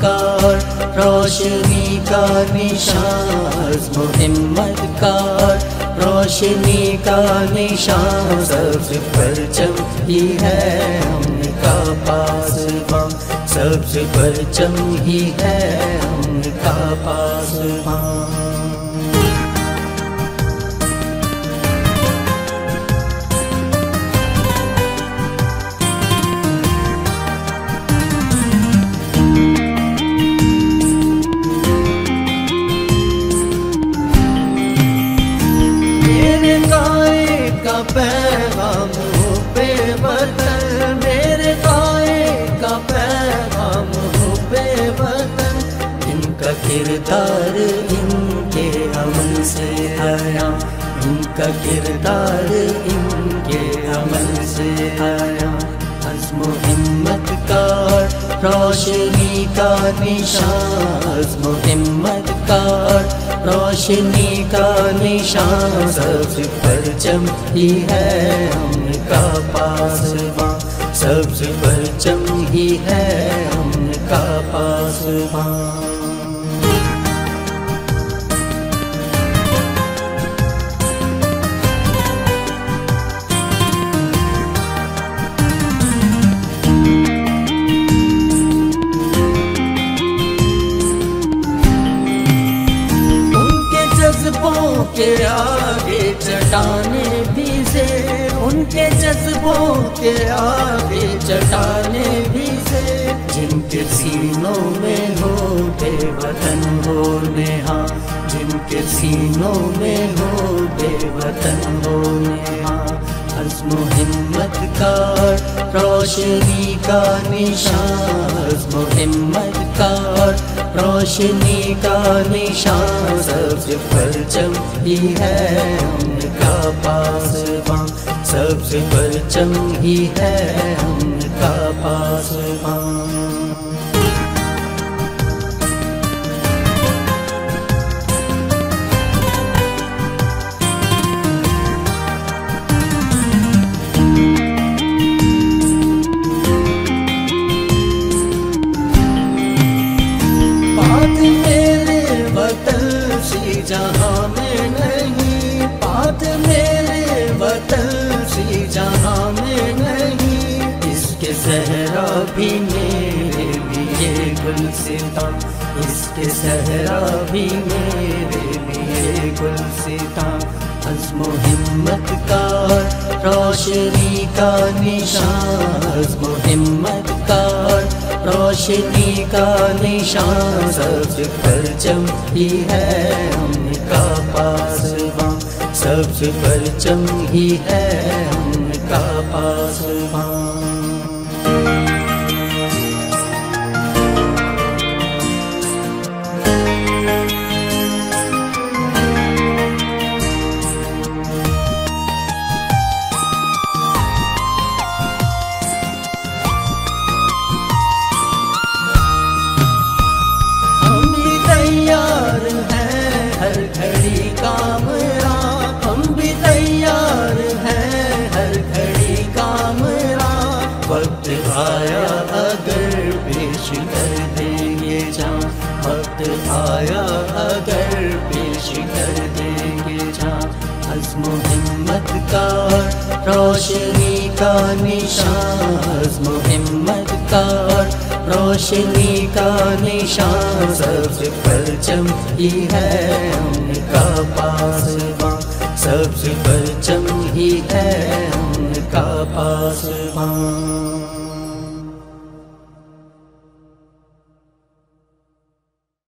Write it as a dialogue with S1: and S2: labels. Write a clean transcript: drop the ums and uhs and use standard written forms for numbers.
S1: का रोशनी का निशान, अज़्म हिम्मत का रोशनी का निशान। सबसे परचम ही है उनका पासबां, सबसे परचम ही है उनका पासबां। पैगाम हो बेवतन, मेरे गाए का पैगाम हो बेवतन। इनका किरदार इनके अमल से आया, इनका किरदार इनके अमल से आया। अज़्म हिम्मत का रोशनी का निशान, अज़्म हिम्मत का रोशनी का निशान। सबसे परचम ही है उनका पासबां, सबसे परचम ही है उनका पासबां। के आगे चट्टाने भी से, उनके जज्बों के आगे चट्टाने भी से। जिनके सीनों में हो बेवतन हो नेहा, जिनके सीनों में हो बेवतन हो नेहा। अज़्म हिम्मत का रोशनी का निशान, अज़्म हिम्मत का रोशनी का निशान। सबसे परचम ही है उनका पासबां, सबसे परचम ही है उनका पासबां। जहाँ में नहीं बात मेरे वतन सी, जहाँ में नहीं। इसके सहरा भी मेरे लिए गुलसितां, इसके सहरा भी मेरे लिए गुलसितां। अज़्म हिम्मत का रोशनी का निशान, अज़्म हिम्मत का रोशनी का निशान। सबसे परचम ही है उनका पासबां, सबसे परचम ही है उनका पासबां। वक्त आया अगर पेश कर देंगे जान, वक्त आया अगर पेश कर देंगे जान। अज़्म हिम्मत का रोशनी का निशान, अज़्म हिम्मत का रोशनी का निशान। सबसे परचम ही है उनका पासबां, सबसे परचम ही है उनका पासबां।